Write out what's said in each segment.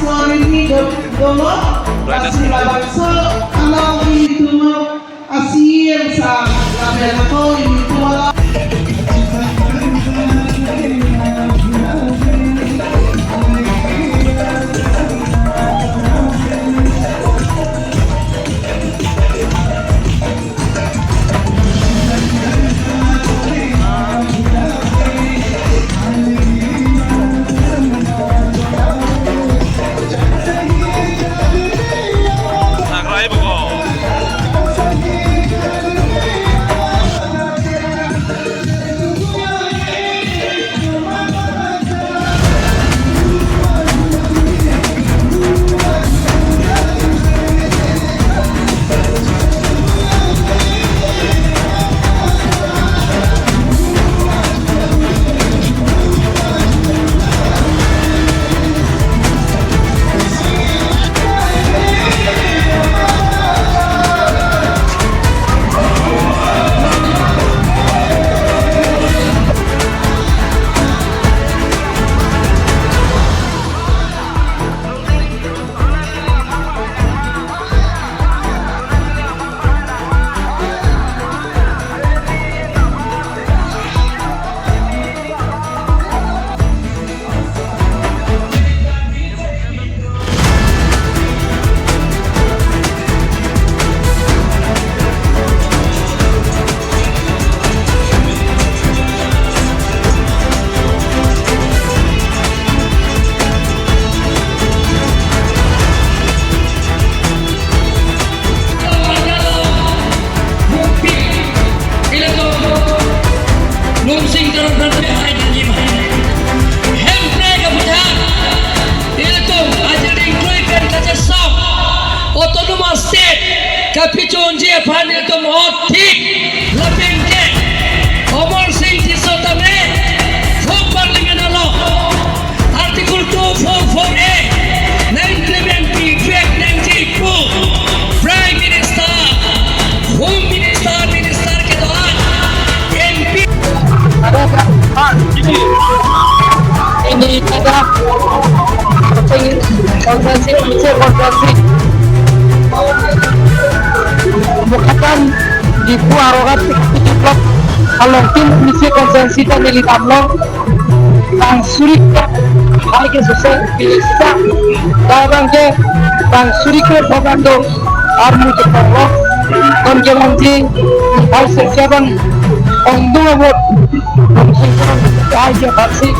Suami ini dulu kasih bangsa kalau itu asyik sang label kau ini tua. Kapitun je panel to motik lapengke omor sing disotame from parliament law article 244A 1990 fact 92 prime minister home minister minister के दौरान MP ini adalah konferensi bukan di Puarogat Tiplok Alongkin misi konsensi dan nilitamlong Bang Surik hari ke susah bisa dabang ke Bang Surik ke Bogando armu cepat kon ke nanti hal sesiapan ondong abot mungkin aja pasti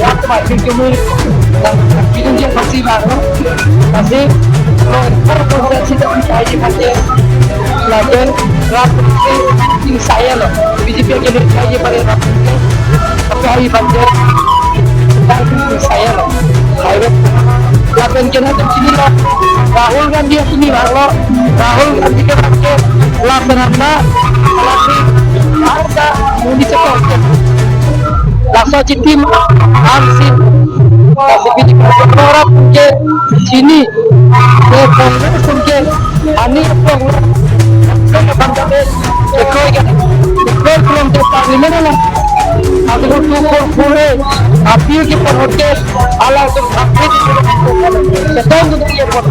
aku masih kemur dan kita dia pasti baru masih konsensi dan aja pasti lagen rapor ini saya loh BJP yang jadi aja pada rapor tapi hari banjir dan saya loh saya lagen kena di sini loh Rahul kan dia sini loh Rahul kan dia pakai lapangan lagi ada mau dicekok laksa citim arsin kasih BJP orang ke sini ke Kongres ke ani Kongres Bangladesh, ekoi kan, ekoi belum terparlimen lah. Agar tu pure, apil ke perhotel, ala tu apil, sedang tu dia buat,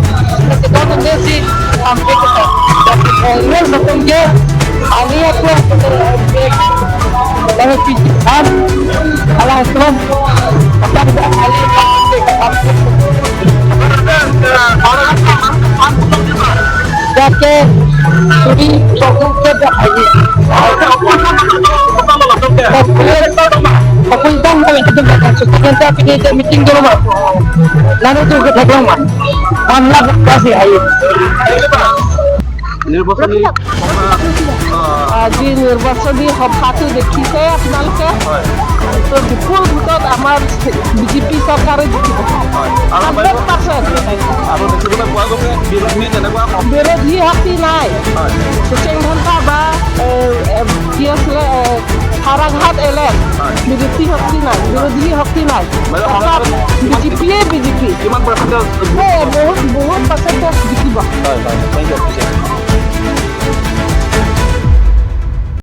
sedang tu dia si apil kita. Tapi Kongres betul ke, ani aku kalau pijikan, ala tu, apa dia ali apil. Jadi suri sokong kerja aja. Aku intang kami kita berangkat. Nanti api kita meeting dulu mas. Lalu tu kita berangkat mas. Manlah kasih air. নির্বাচনী আজি নির্বাচনী সভাটো দেখিছে আপোনালোকে তো বিপুল ভোটত আমাৰ বিজেপি চৰকাৰে জিকিব 100%। বিৰোধী শক্তি নাই সুচেং ঘণ্টা বা কি আছিলে হাৰাঘাট এলেন বিৰোধী শক্তি নাই বিজেপিয়ে বিজেপি বহুত পাৰ্চেণ্টেজ